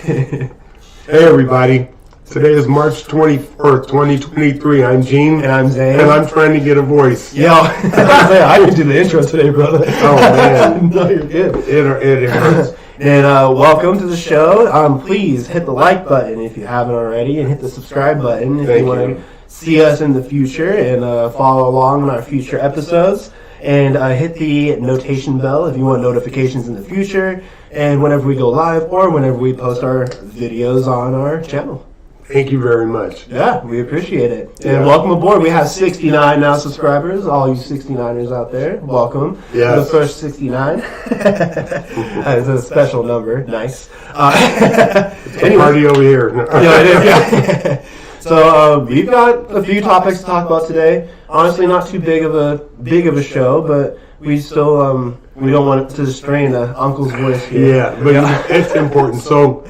Hey everybody, today is March 24th, 2023. I'm Gene. And I'm Zane. And I'm trying to get a voice. Yo, I didn't do the intro today, brother. Oh man. No, you're good. It hurts. And welcome to the show. Please hit the like button if you haven't already, and hit the subscribe button if you want to see us in the future and follow along on our future episodes. And hit the notation bell if you want notifications in the future, and whenever we go live or whenever we post our videos on our channel. Thank you very much. Yeah, we appreciate it. And welcome aboard. We have 69 now subscribers. All you 69ers out there, welcome. Yeah. The first 69. It's a special number. Nice. It's a party over here. Yeah, it is. Yeah. So we've got a few topics to talk about today. Honestly, not too big of a show, but we still we don't want it to strain the uncle's voice here. Yeah, but it's important. So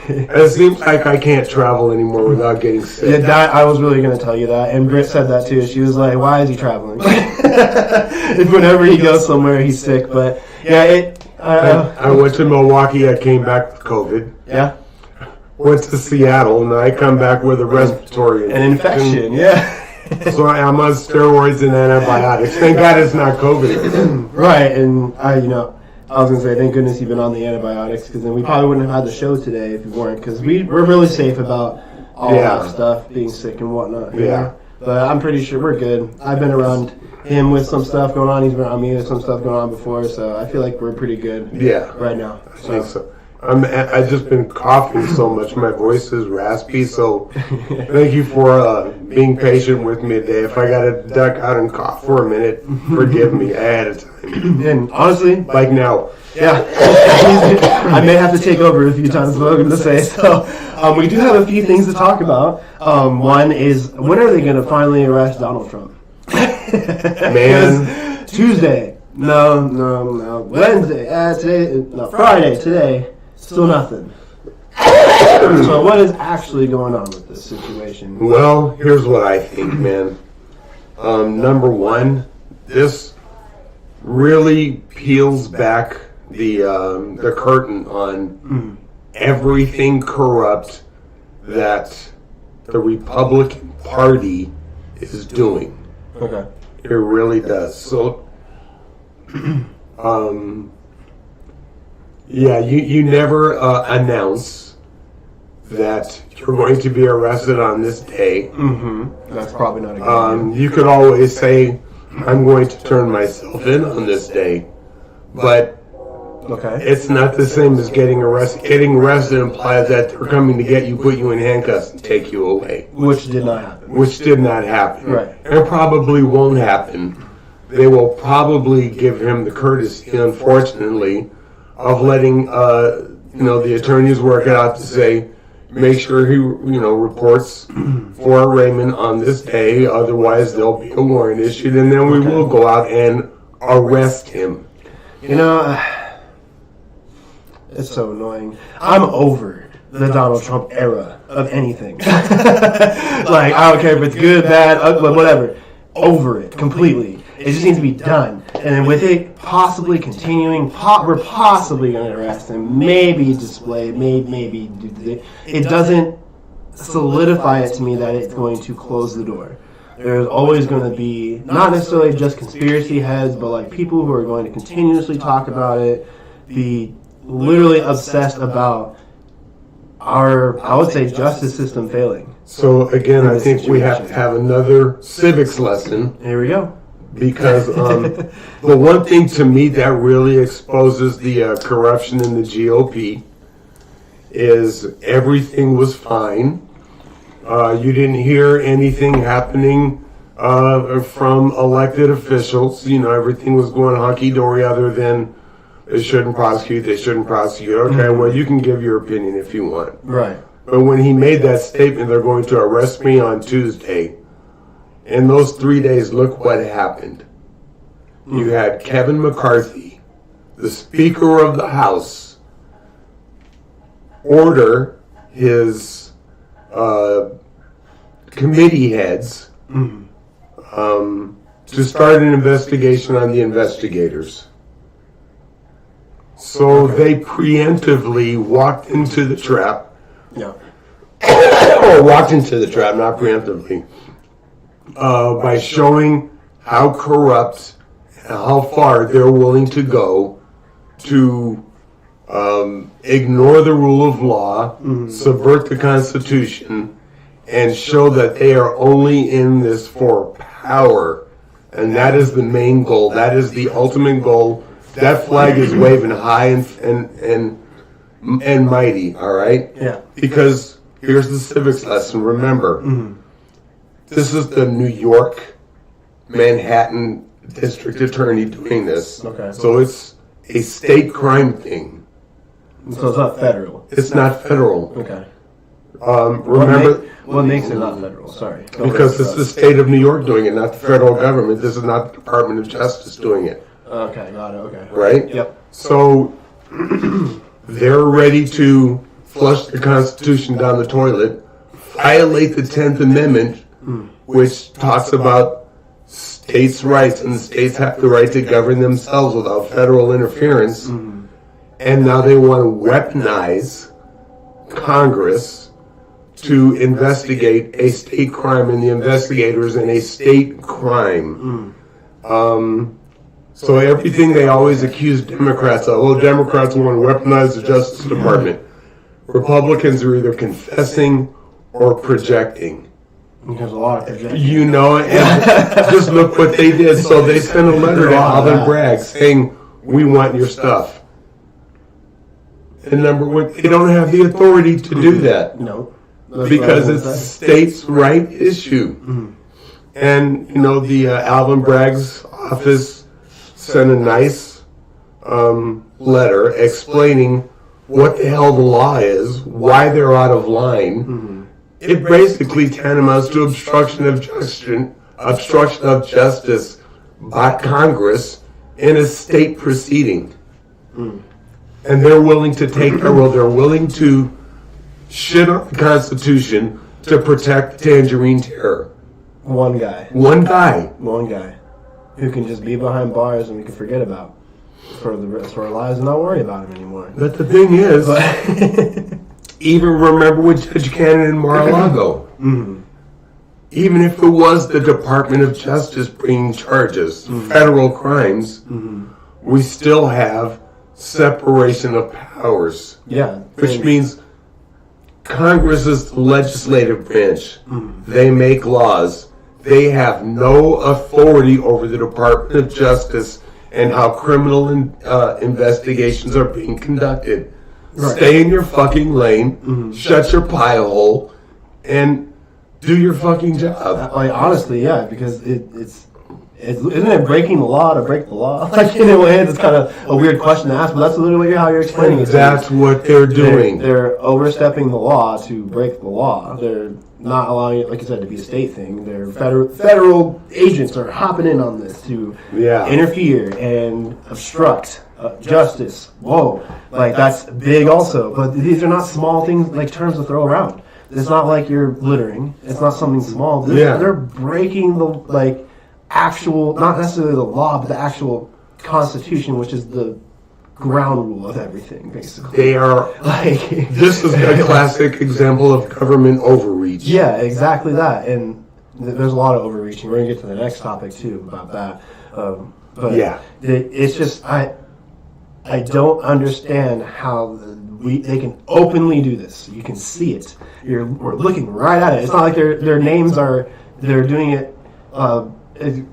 it seems like I can't travel anymore without getting sick. Yeah, I was really going to tell you that, and Britt said that too. She was like, "Why is he traveling? If whenever he goes somewhere, he's sick." But yeah, I went to Milwaukee. I came back with COVID. Yeah. Went to Seattle, and I come back with a respiratory An infection. Yeah. So I'm on steroids and antibiotics. Thank God it's not COVID. Right, and I was gonna say, thank goodness you've been on the antibiotics, because then we probably wouldn't have had the show today if you weren't, because we're really safe about all that stuff, being sick and whatnot. Yeah. But I'm pretty sure we're good. I've been around him with some stuff going on. He's been around me with some stuff going on before, so I feel like we're pretty good. Yeah. Right now. I think so. I've just been coughing so much. My voice is raspy, so thank you for being patient with me today. If I got to duck out and cough for a minute, forgive me ahead of time. And honestly, like now. Yeah. I may have to take over a few times, what I'm going to say. So we do have a few things to talk about. One is, when are they going to finally arrest Donald Trump? Man. Tuesday. No. Wednesday. Friday. Today. Still nothing. So what is actually going on with this situation? Well, here's what I think, man. Number one, this really peels back the curtain on everything corrupt that the Republican Party is doing. Okay. It really does. So, yeah, you never announce that you're going to be arrested on this day. Mm-hmm. That's probably not a good idea. You could always say, I'm going to turn myself in on this day. But it's not the same as getting arrested. Getting arrested implies that they're coming to get you, put you in handcuffs, and take you away. Which did not happen. Which did not happen. Right. And probably won't happen. They will probably give him the courtesy, unfortunately, of letting the attorneys work it out to say, make sure he reports for arraignment on this day, otherwise there'll be a warrant issued, and then we will go out and arrest him. It's so annoying. I'm over the Donald Trump era of anything. Like, I don't care if it's good, bad, ugly, whatever. Over it completely. It just needs to be done. And then with it possibly continuing, we're possibly going to arrest him. Maybe display, maybe. It doesn't solidify it to me that it's going to close the door. There's always going to be, not necessarily just conspiracy heads, but like people who are going to continuously talk about it, be literally obsessed about our, I would say, justice system failing. So again, I think we have to have another civics lesson. Here we go. Because the one thing to me that really exposes the corruption in the GOP is everything was fine. You didn't hear anything happening from elected officials. Everything was going hunky-dory other than they shouldn't prosecute. Okay, well, you can give your opinion if you want. Right. But when he made that statement, they're going to arrest me on Tuesday. In those 3 days, look what happened. You had Kevin McCarthy, the Speaker of the House, order his committee heads to start an investigation on the investigators. So they preemptively walked into the trap. Yeah. Or walked into the trap, not preemptively, by showing how corrupt and how far they're willing to go to ignore the rule of law, subvert the Constitution, and show that they are only in this for power. And that is the main goal. That is the ultimate goal. That flag is waving high and mighty, all right? Yeah. Because here's the civics lesson. Remember, this is the New York, Manhattan District Attorney doing this. Okay. So it's a state crime thing. So it's not federal. It's not federal. Okay. Remember, What makes it not federal? Sorry. because it's the state of New York doing it, not the federal government. This is not the Department of Justice doing it. Okay, got it. Okay. Right? Yep. So they're ready to flush the Constitution down the toilet, violate the 10th Amendment, which talks about states' rights, and the states have the right to govern themselves without federal interference. And now they want to weaponize Congress to investigate a state crime, and the investigators in a state crime. So everything they always accuse Democrats of, well, Democrats want to weaponize the Justice Department. Republicans are either confessing or projecting. There's a lot of projections. You know, and just look what they did. So they sent a letter to Alvin Bragg saying, we want your stuff. And number one, they don't have the authority to do that. No. Because it's a states' right issue. And, you know, the Alvin Bragg's office sent a nice letter explaining what the hell the law is, why they're out of line. It basically tantamount to obstruction of justice by Congress in a state proceeding. And they're willing to take their role. They're willing to shit on the Constitution to protect the Tangerine Terror. One guy. One guy. One guy. Who can just be behind bars and we can forget about for the rest of our lives and not worry about him anymore. But the thing is, even remember with Judge Cannon in Mar-a-Lago. Even if it was the Department of Justice bringing charges, federal crimes, we still have separation of powers. Yeah. Which means Congress is the legislative branch. They make laws. They have no authority over the Department of Justice and how criminal investigations are being conducted. Right. Stay in your fucking lane, shut your pie hole, and do your fucking job. Like, honestly, yeah, because it's isn't it breaking the law to break the law? Like, in a way, it's kind of a weird question to ask, but that's literally how you're explaining it. That's what they're doing. They're overstepping the law to break the law. They're not allowing it, like you said, to be a state thing. Their federal agents are hopping in on this to interfere and obstruct justice. Whoa, like that's big also. But these are not small things, like terms to throw around. It's not like you're littering. It's not something small. They're breaking the actual, not necessarily the law, but the actual Constitution, which is the ground rule of everything, basically. They are this is a classic example of government overreach. Yeah, exactly that. And there's a lot of overreaching. We're gonna get to the next topic too about that. But it's just I don't understand how they can openly do this. You can see it. We're looking right at it. It's not like their names are. They're doing it.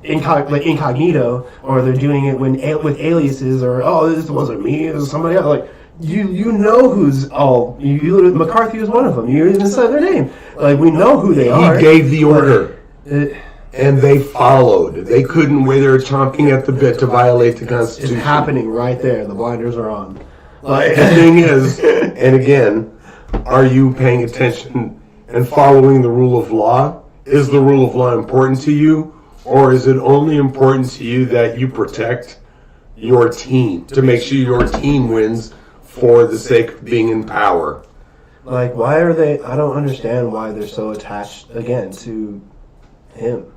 Incognito, or they're doing it with aliases, or this wasn't me, it was somebody else. Like you know who's McCarthy was one of them. You even said their name. Like we know who they are. He gave the order, and they followed. They couldn't wait. They were chomping at the bit to violate the Constitution. It's happening right there. The blinders are on. Like the thing is, and again, are you paying attention and following the rule of law? Is the rule of law important to you? Or is it only important to you that you protect your team, to make sure your team wins for the sake of being in power? Like, why are they... I don't understand why they're so attached, again, to him.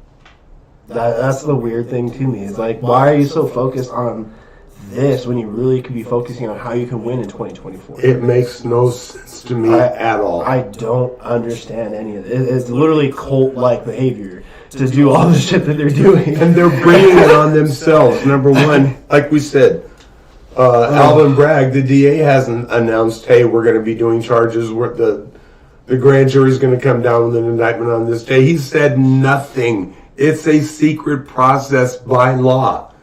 That's the weird thing to me. It's like, why are you so focused on this when you really could be focusing on how you can win in 2024? It makes no sense to me at all. I don't understand any of it. It's literally cult-like behavior to do all the shit that they're doing. And they're bringing it on themselves. Number one, like we said, Alvin Bragg, the DA, hasn't announced, hey, we're going to be doing charges. The grand jury's going to come down with an indictment on this day. He said nothing. It's a secret process by law.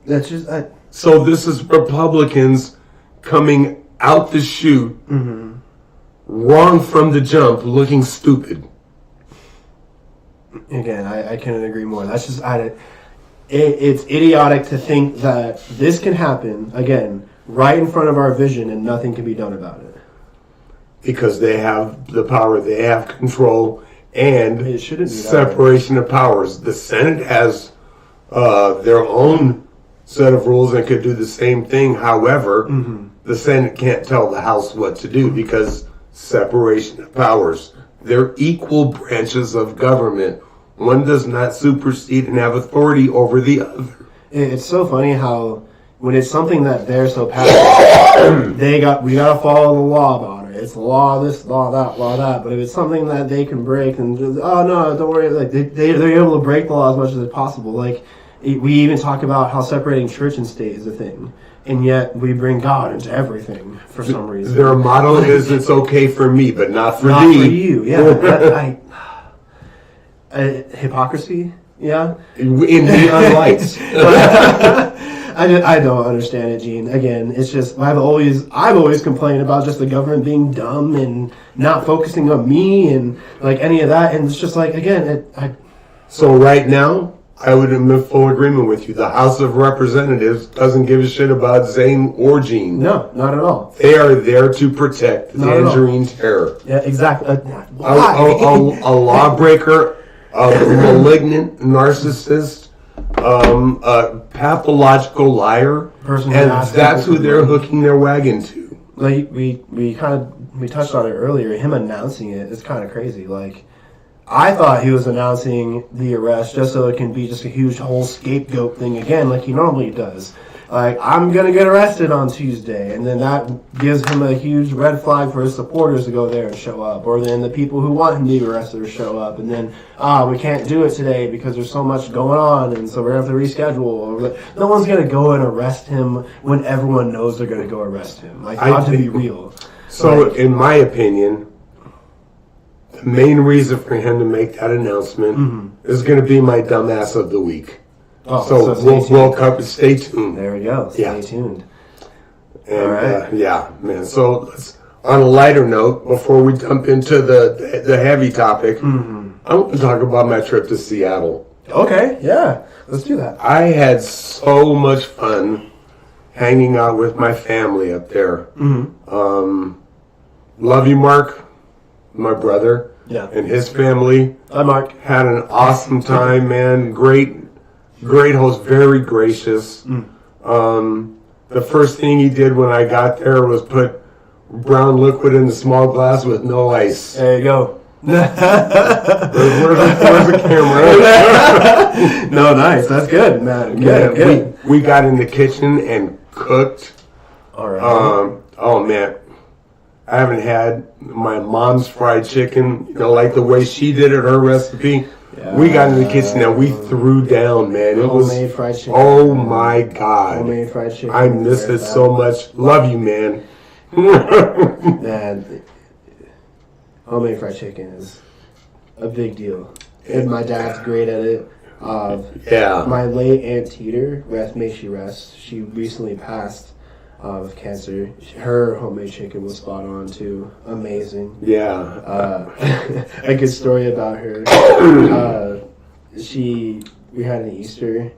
That's just... So this is Republicans coming out the chute, wrong from the jump, looking stupid. Again, I couldn't agree more. That's just... It's idiotic to think that this can happen, again, right in front of our vision and nothing can be done about it. Because they have the power, they have control, and It shouldn't be separation of powers. The Senate has their own set of rules and could do the same thing. However, the Senate can't tell the House what to do because separation of powers. They're equal branches of government. One does not supersede and have authority over the other. It's so funny how when it's something that they're so passionate, we gotta follow the law about it. It's the law this, law that. But if it's something that they can break, and just, oh no, don't worry. Like they're able to break the law as much as possible. Like we even talk about how separating church and state is a thing, and yet we bring God into everything for some reason. Their motto is it's okay for me, but not for Not thee. for you. Yeah, hypocrisy. Yeah. In neon lights. I don't understand it, Gene. Again, it's just I've always complained about just the government being dumb and not focusing on me and like any of that. And it's just like again, So right now, I would be in full agreement with you. The House of Representatives doesn't give a shit about Zane or Gene. no, not at all. They are there to protect the Not at all. Tangerine Terror. Yeah, exactly. A lawbreaker, a malignant narcissist, a pathological liar, Person who and asks that's people who they're hooking their wagon to. Like we touched on it earlier. Him announcing it is kind of crazy. Like I thought he was announcing the arrest just so it can be just a huge whole scapegoat thing again, like he normally does. Like I'm gonna get arrested on Tuesday, and then that gives him a huge red flag for his supporters to go there and show up, or then the people who want him to be arrested to show up, and then we can't do it today because there's so much going on, and so we're gonna have to reschedule. No one's gonna go and arrest him when everyone knows they're gonna go arrest him. Like not to be real. So, in my opinion, the main reason for him to make that announcement is going to be my dumbass of the week. Oh, so stay we'll cover. Stay tuned. There we go. Stay tuned. And All right. yeah, man. So let's, on a lighter note, before we jump into the heavy topic, I want to talk about my trip to Seattle. Okay, yeah, let's do that. I had so much fun hanging out with my family up there. Love you, Mark, my brother, and his family. Hi, Mark. Had an awesome time, man. Great host, very gracious. The first thing he did when I got there was put brown liquid in the small glass with no ice. There you go. Where's the camera? No, nice. That's good, man. Good. We got in the kitchen and cooked. All right. Oh man, I haven't had my mom's fried chicken, like the way she did it, her recipe. Yeah. We got in the kitchen and we threw down, man. It was homemade fried chicken. Oh my God. Homemade fried chicken. I miss it so much. Love you, man. Man, homemade fried chicken is a big deal. And my dad's great at it. Yeah. My late Aunt Teeter, may she rest, she recently passed of cancer. Her homemade chicken was spot on too. Amazing. Yeah. A good story about her. We had an Easter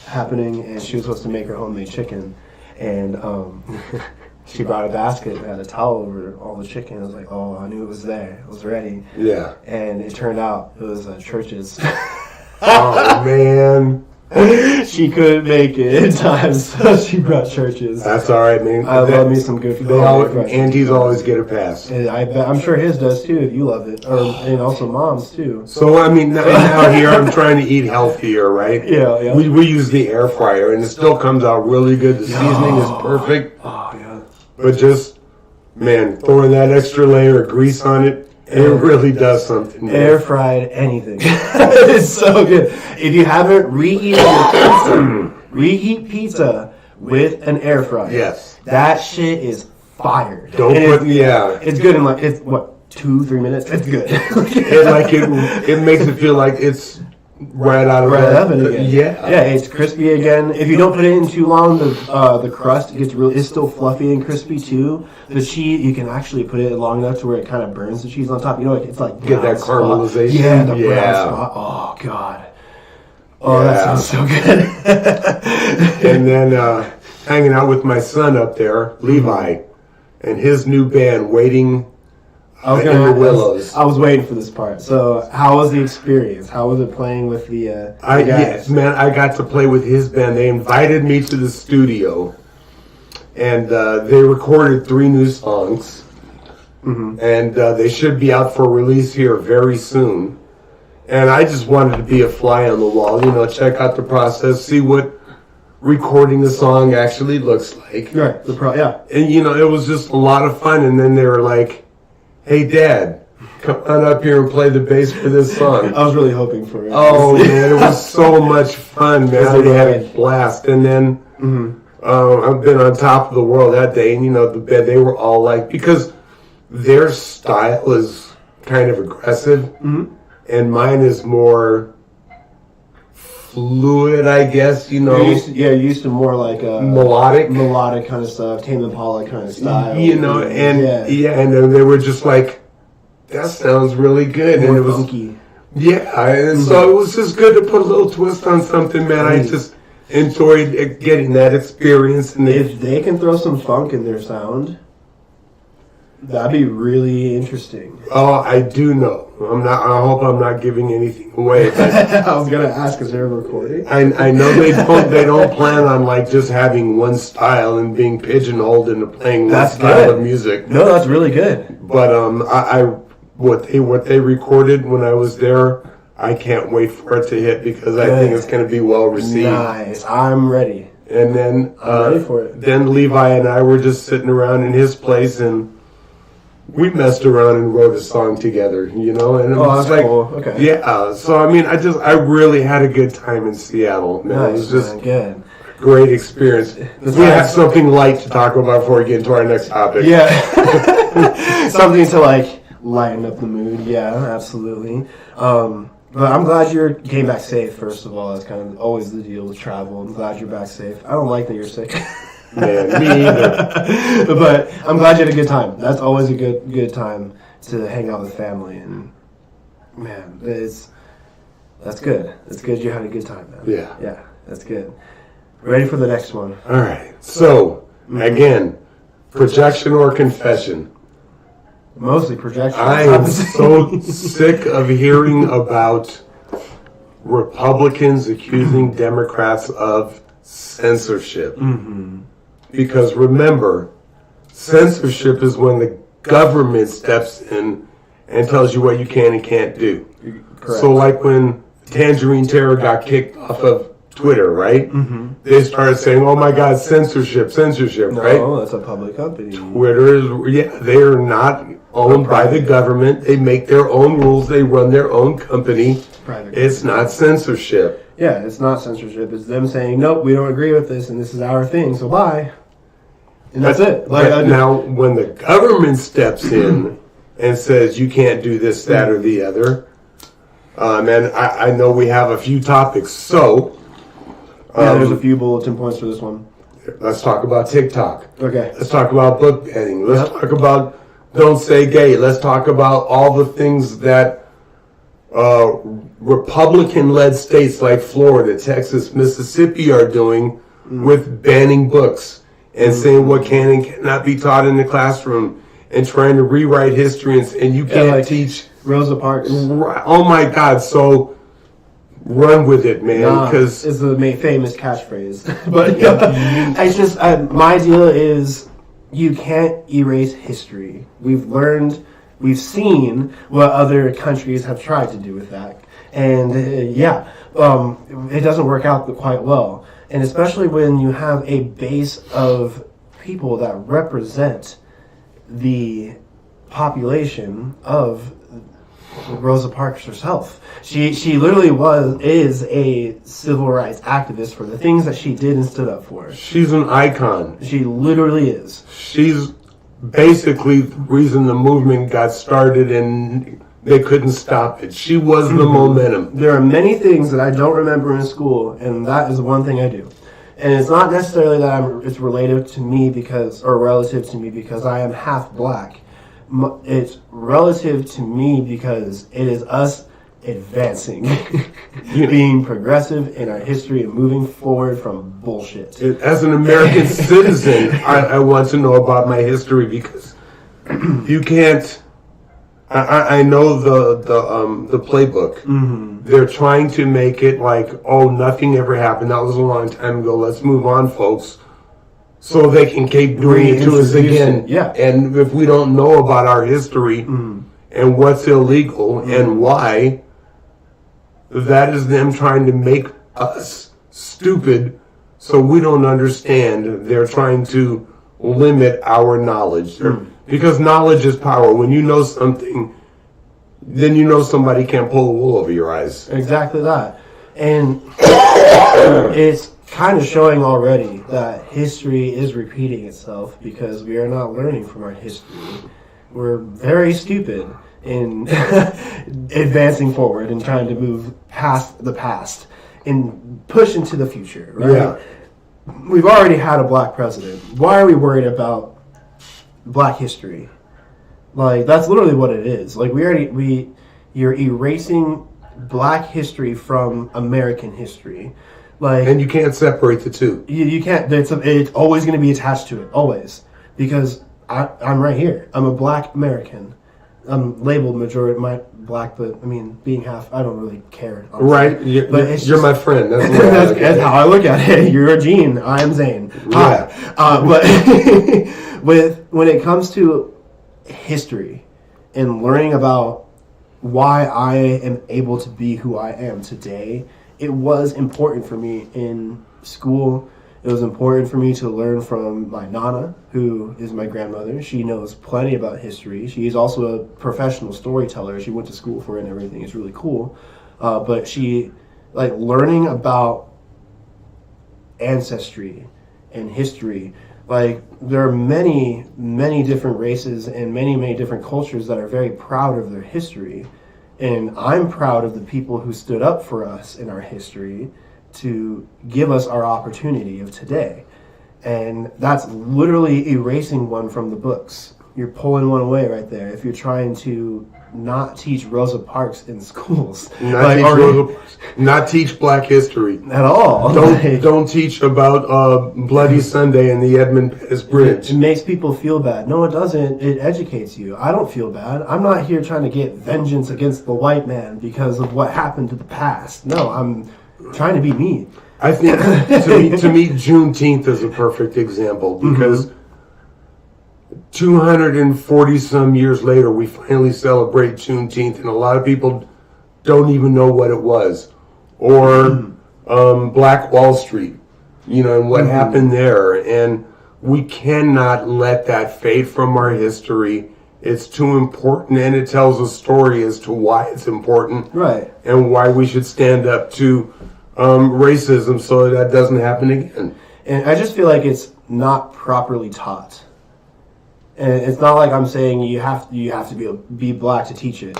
happening, and she was supposed to make her homemade chicken, and she brought a basket and had a towel over all the chicken. I was like, oh, I knew it was there. It was ready. Yeah. And it turned out it was Church's. Oh man. She couldn't make it in time, so she brought churches. That's all right, man. I love me some good food. Aunties always get a pass. And I'm sure his does too if you love it, and also mom's too. So I mean, now here I'm trying to eat healthier, right? Yeah. We use the air fryer, and it still comes out really good. The seasoning is perfect. Oh yeah. But just, man, throwing that extra layer of grease on it, it really does something. Man. Air fried anything. It's so good. If you haven't, reheat pizza with an air fryer. Yes. That shit is fire. It's good in like, it's what, 2-3 minutes? It's good. it makes it feel like it's right out of the oven again. Yeah, it's crispy again. If you don't put it in too long, the crust gets it's still fluffy and crispy too. The cheese, you can actually put it long enough to where it kind of burns the cheese on top. You know, it's like get that caramelization. Yeah, the brown spot. Oh god. Oh, that sounds so good. And then hanging out with my son up there, Levi, and his new band, Waiting in the Willows. I was waiting for this part. So, how was the experience? How was it playing with the guys? Yes, man, I got to play with his band. They invited me to the studio, and they recorded 3 new songs, and they should be out for release here very soon. And I just wanted to be a fly on the wall, check out the process, see what recording a song actually looks like. Right, And, it was just a lot of fun. And then they were like, hey, Dad, come on up here and play the bass for this song. I was really hoping for it. Oh, man, it was so much fun, man. They had a blast. And then I've been on top of the world that day. And, they were all like, because their style is kind of aggressive. And mine is more fluid, I guess, You're used to more like melodic kind of stuff, Tame Impala kind of style. And then they were just like, that sounds really good. More and it was funky. Yeah, and so it was just good to put a little twist on something, man. I just enjoyed getting that experience. And if they can throw some funk in their sound, that'd be really interesting. Oh, I do know. I hope I'm not giving anything away. I was gonna ask, is there a recording? I know they don't plan on like just having one style and being pigeonholed into playing one style of music. No, that's really good. But what they recorded when I was there, I can't wait for it to hit because I think it's going to be well received. Nice, I'm ready. And then I'm ready for it. Then Levi and I were just sitting around in his place and we messed around and wrote a song together, and it was that's cool. Okay. Yeah, so I mean, I really had a good time in Seattle, man. Nice, it was just good. Great experience. We have something light to talk about before we get into our next topic. Yeah, something to like lighten up the mood. Yeah, absolutely. But I'm glad you came back safe. First of all, that's kind of always the deal with travel. I'm glad you're back safe. I don't like that you're sick. Man, me either. But I'm glad you had a good time. That's always a good time to hang out with family, and man, that's good. That's good. You had a good time, man. Yeah, that's good. Ready for the next one? All right. So again, projection or confession? Mostly projection. I am so sick of hearing about Republicans accusing Democrats of censorship. Because remember, censorship is when the government steps in and tells you what you can and can't do. Correct. So like when Tangerine Terror got kicked off of Twitter, right? They started saying, oh my God, censorship, right? No, that's a public company. Twitter is, they are not owned by the government. They make their own rules. They run their own company. It's not censorship. Yeah, it's not censorship. It's them saying, nope, we don't agree with this and this is our thing, so bye. And that's it. Now, when the government steps in and says you can't do this, that, or the other, and I know we have a few topics, so... there's a few bulletin points for this one. Let's talk about TikTok. Okay. Let's talk about book banning. Let's talk about don't say gay. Let's talk about all the things that Republican-led states like Florida, Texas, Mississippi are doing with banning books. And saying what can and cannot be taught in the classroom, and trying to rewrite history, and you can't teach Rosa Parks. Oh my God! So run with it, man. Because it's the famous catchphrase. But it's just my deal is you can't erase history. We've seen what other countries have tried to do with that, and it doesn't work out quite well. And especially when you have a base of people that represent the population of Rosa Parks herself. She literally is a civil rights activist for the things that she did and stood up for. She's an icon. She literally is. She's basically the reason the movement got started and they couldn't stop it. She was the momentum. There are many things that I don't remember in school, and that is one thing I do. And it's not necessarily that it's related to me relative to me because I am half black. It's relative to me because it is us advancing, being progressive in our history and moving forward from bullshit. As an American citizen, I want to know about my history because you can't. I know the playbook. Mm-hmm. They're trying to make it like, oh, nothing ever happened. That was a long time ago. Let's move on, folks. So they can keep doing it to us again. Yeah. And if we don't know about our history and what's illegal and why, that is them trying to make us stupid so we don't understand. They're trying to limit our knowledge. Because knowledge is power. When you know something, then you know somebody can't pull the wool over your eyes. Exactly that. And it's kind of showing already that history is repeating itself because we are not learning from our history. We're very stupid in advancing forward and trying to move past the past and push into the future, right? Yeah. We've already had a black president. Why are we worried about black history? Like, that's literally what it is. Like, you're erasing black history from American history. Like, and you can't separate the two. You can't. It's always going to be attached to it, always. Because I'm right here. I'm a black American. I'm labeled majority black, but I mean, being half, I don't really care. Honestly. Right. You're my friend. That's how I look at it. You're Gene. I am Zane. Yeah. But when it comes to history and learning about why I am able to be who I am today, it was important for me in school. It was important for me to learn from my Nana, who is my grandmother. She knows plenty about history. She is also a professional storyteller. She went to school for it and everything. It's really cool. But she, learning about ancestry and history. There are many, many different races and many, many different cultures that are very proud of their history. And I'm proud of the people who stood up for us in our history to give us our opportunity of today. And that's literally erasing one from the books. You're pulling one away right there if you're trying to not teach Rosa Parks in schools. Not teach black history. At all. Don't teach about Bloody Sunday and the Edmund Pettus Bridge. It makes people feel bad. No, it doesn't. It educates you. I don't feel bad. I'm not here trying to get vengeance against the white man because of what happened to the past. No, I'm trying to be me. I think to me Juneteenth is a perfect example because 240 some years later we finally celebrate Juneteenth and a lot of people don't even know what it was. Or Black Wall Street, and what happened there. And we cannot let that fade from our history. It's too important, and it tells a story as to why it's important. Right. And why we should stand up to racism so that doesn't happen again. And I just feel like it's not properly taught. And it's not like I'm saying you have to be black to teach it.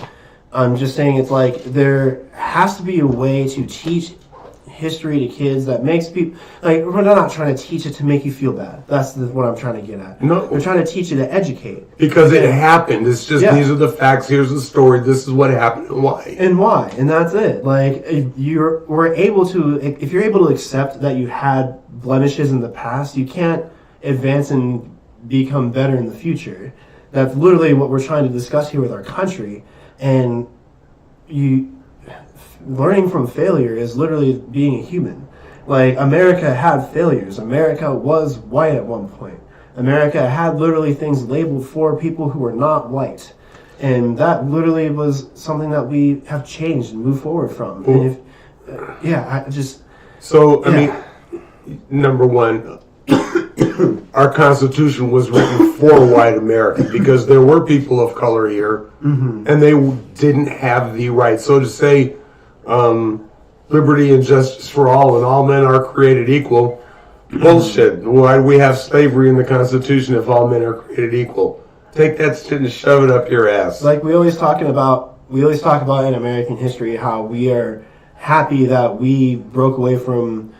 I'm just saying it's like there has to be a way to teach history to kids that makes people we're not trying to teach it to make you feel bad. That's what I'm trying to get at. No, we're trying to teach you to educate because it happened. It's just these are the facts. Here's the story. This is what happened and why. And that's it. If you're able to accept that you had blemishes in the past, you can't advance and become better in the future. That's literally what we're trying to discuss here with our country. And learning from failure is literally being a human. Like, America had failures. America was white at one point. America had literally things labeled for people who were not white. And that literally was something that we have changed and moved forward from. And So, I mean, number one, our Constitution was written for white America because there were people of color here, and they didn't have the right. So to say, liberty and justice for all, and all men are created equal, bullshit. Why do we have slavery in the Constitution if all men are created equal? Take that shit and shove it up your ass. Like we always talk about in American history how we are happy that we broke away from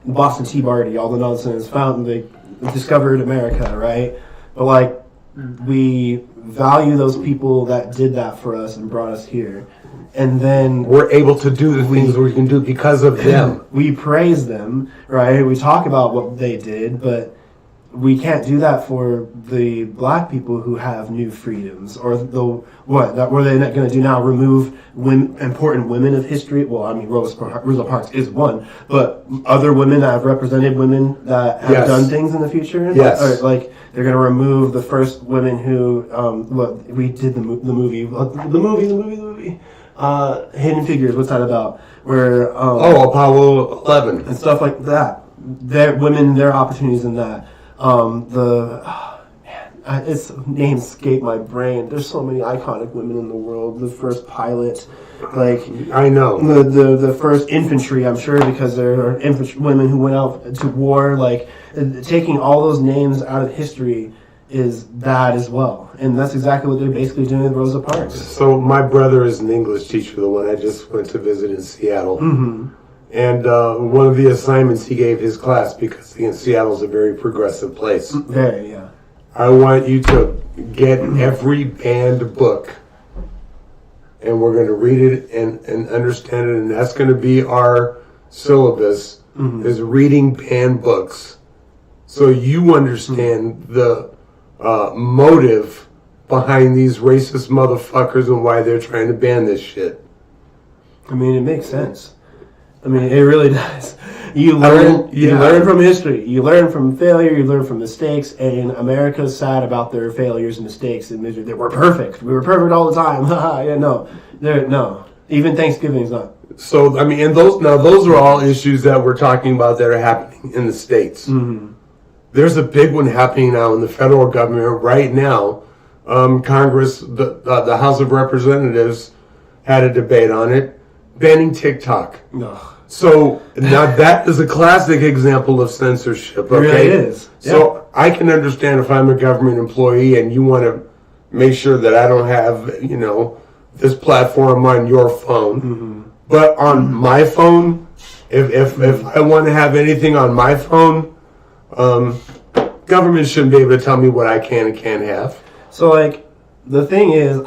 Boston Tea Party, all the nonsense, they discovered America, right? But like, we value those people that did that for us and brought us here. And then we're able to do the things we can do because of them. We praise them, right? We talk about what they did, but we can't do that for the black people who have new freedoms, or what are they not going to do now? Remove important women of history? Well, I mean, Rosa Parks is one, but other women that have represented women that have done things in the future. Yes, like they're going to remove the first women who we did the movie, Hidden Figures. What's that about? Where Apollo 11 and stuff like that. Their opportunities in that. Its names escape my brain. There's so many iconic women in the world. The first pilot, like I know the first infantry. I'm sure because there are infantry women who went out to war. Like taking all those names out of history is bad as well, and that's exactly what they're basically doing with Rosa Parks. So my brother is an English teacher, the one I just went to visit in Seattle. Mm-hmm. And one of the assignments he gave his class, because Seattle's a very progressive place. Very, yeah. I want you to get every banned book, and we're going to read it and understand it, and that's going to be our syllabus, is reading banned books. So you understand the motive behind these racist motherfuckers and why they're trying to ban this shit. I mean, it makes sense. I mean, it really does. You learn from history. You learn from failure. You learn from mistakes. And America's sad about their failures and mistakes. And they were perfect. We were perfect all the time. No. Even Thanksgiving's not. So I mean, and those are all issues that we're talking about that are happening in the states. Mm-hmm. There's a big one happening now in the federal government right now. Congress, the House of Representatives, had a debate on it, banning TikTok. Ugh. So now that is a classic example of censorship. Okay? It really is. Yeah. So I can understand if I'm a government employee and you want to make sure that I don't have, this platform on your phone. Mm-hmm. But on my phone, if I want to have anything on my phone, government shouldn't be able to tell me what I can and can't have. So, like, the thing is,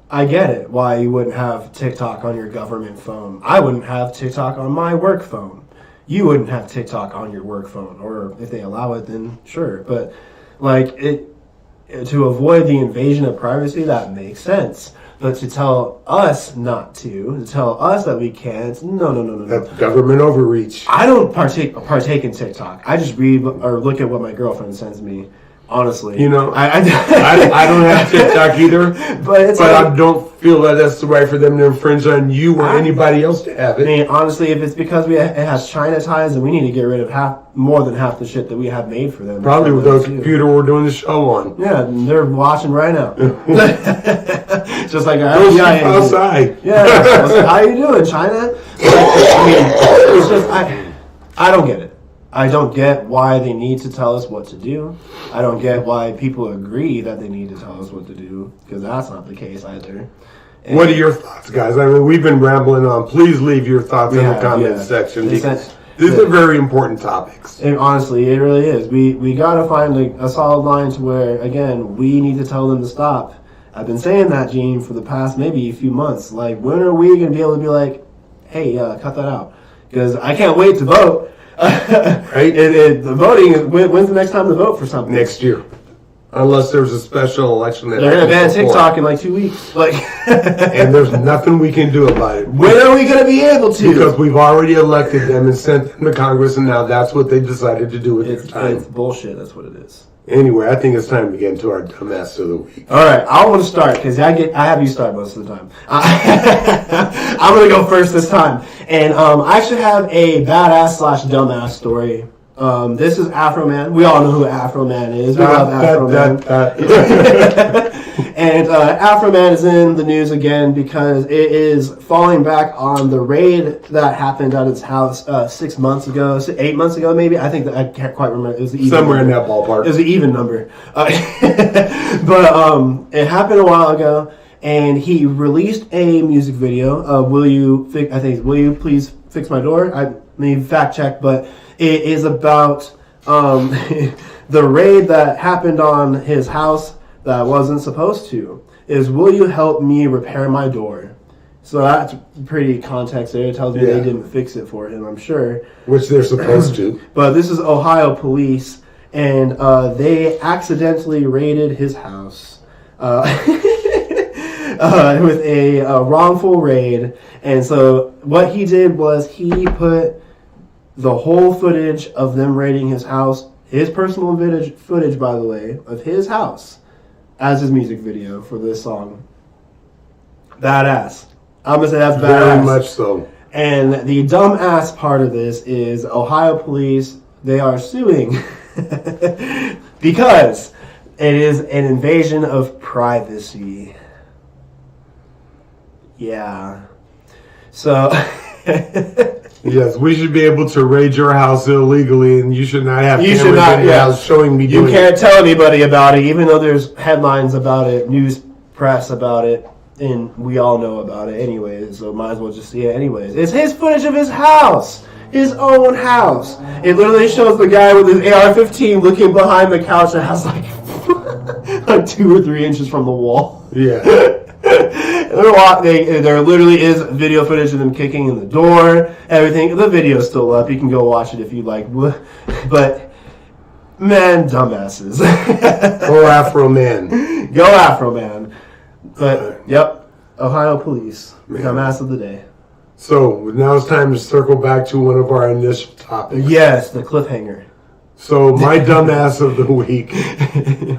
I get it, why you wouldn't have TikTok on your government phone. I wouldn't have TikTok on my work phone. You wouldn't have TikTok on your work phone. Or if they allow it, then sure. But, like, to avoid the invasion of privacy, that makes sense. But to tell us not to tell us that we can't, no. That's government overreach. I don't partake in TikTok. I just read or look at what my girlfriend sends me. Honestly, I don't have TikTok either, but I don't feel that that's the right for them to infringe on you or anybody else to have it. I mean, honestly, if it's because it has China ties, then we need to get rid of more than half the shit that we have made for them. Probably with the computer we're doing the show on. Yeah, they're watching right now. Just like go outside. Yeah, how you doing, China? I mean, it's just I don't get it. I don't get why they need to tell us what to do. I don't get why people agree that they need to tell us what to do, because that's not the case either. And what are your thoughts, guys? I mean, we've been rambling on. Please leave your thoughts in the comment section. These are very important topics. And honestly, it really is. We got to find a solid line to where, again, we need to tell them to stop. I've been saying that, Gene, for the past maybe a few months. Like, when are we going to be able to be like, hey, cut that out? Because I can't wait to vote. Right? The voting is, when's the next time to vote for something? Next year. Unless there's a special election that They're going to ban happens before. TikTok in like 2 weeks. Like, And there's nothing we can do about it. when are we going to be able to? Because we've already elected them and sent them to Congress, and now that's what they decided to do with their It's time. bullshit. That's what it is. Anyway, I think it's time to get into our dumbass of the week. All right, I want to start because I have you start most of the time. I'm going to go first this time. And I actually have a badass / dumbass story. This is Afro Man. We all know who Afro Man is. We love Afro Man. And Afro Man is in the news again because it is falling back on the raid that happened at his house 6 months ago, 8 months ago maybe. I think that I can't quite remember. It was the even Somewhere number. in that ballpark. It was an even number. But it happened a while ago, and he released a music video of Will You Please Fix My Door? I mean, fact check, but it is about the raid that happened on his house that wasn't supposed to. Is will you help me repair my door? So that's pretty context there. It tells me they didn't fix it for him, I'm sure. Which they're supposed to. But this is Ohio police, and they accidentally raided his house with a wrongful raid. And so what he did was he put the whole footage of them raiding his house, his personal footage, by the way, of his house, as his music video for this song. Badass. I'm going to say that's badass. Very much so. And the dumbass part of this is Ohio police, they are suing because it is an invasion of privacy. Yeah. So... Yes, we should be able to raid your house illegally, and you should not have cameras in your house showing me doing it. You can't tell anybody about it, even though there's headlines about it, news press about it, and we all know about it anyways, so might as well just see it anyways. It's his footage of his house, his own house. It literally shows the guy with his AR-15 looking behind the couch that has like 2 or 3 inches from the wall. Yeah. There literally is video footage of them kicking in the door, everything. The video's still up. You can go watch it if you like. But, man, dumbasses. Go Afro Man. Go Afro Man. But, yep, Ohio police. Dumbass of the day. So, now it's time to circle back to one of our initial topics. Yes, the cliffhanger. So, my dumbass of the week.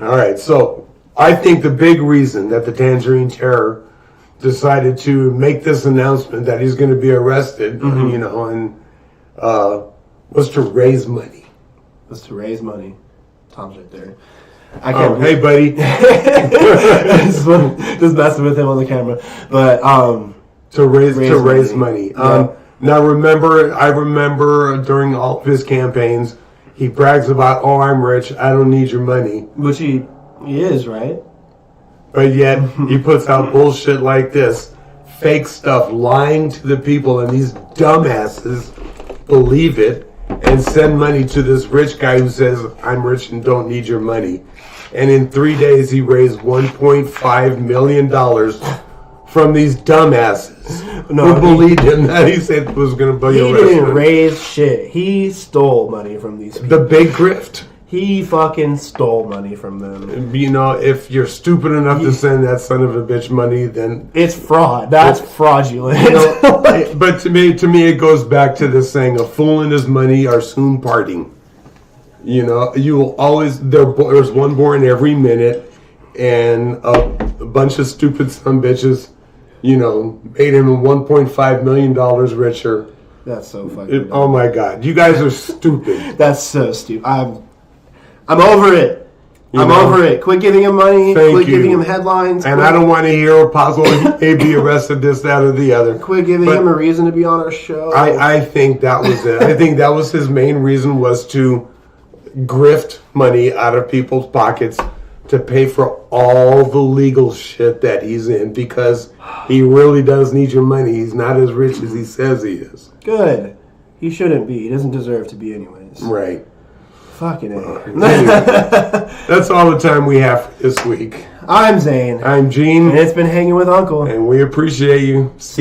All right, so I think the big reason that the Tangerine Terror decided to make this announcement that he's going to be arrested, was to raise money. Was to raise money. Tom's right there. Hey, buddy. Just messing with him on the camera. But to raise money. Yeah. Now, I remember during all of his campaigns, he brags about, "Oh, I'm rich. I don't need your money." Which he is, right? But yet, he puts out bullshit like this, fake stuff, lying to the people, and these dumbasses believe it and send money to this rich guy who says, "I'm rich and don't need your money." And in 3 days, he raised $1.5 million from these dumbasses who believed him that he said was going to be arrested. He didn't raise shit. He stole money from these people. The big grift. He fucking stole money from them. If you're stupid enough to send that son of a bitch money, then it's fraud. That's fraudulent. But to me, it goes back to this saying: "A fool and his money are soon parting." You will always there's one born every minute, and a bunch of stupid son bitches, made him $1.5 million richer. That's so fucking. Oh my God, you guys are stupid. That's so stupid. I'm over it. I'm over it. Quit giving him money. Quit giving him headlines. And I don't want to hear possibly he may be arrested, this, that, or the other. Quit giving him a reason to be on our show. I think that was it. I think that was his main reason, was to grift money out of people's pockets to pay for all the legal shit that he's in, because he really does need your money. He's not as rich as he says he is. Good. He shouldn't be. He doesn't deserve to be anyways. Right. Fucking A. That's all the time we have for this week. I'm Zane. I'm Gene. And it's been Hanging with Uncle. And we appreciate you. See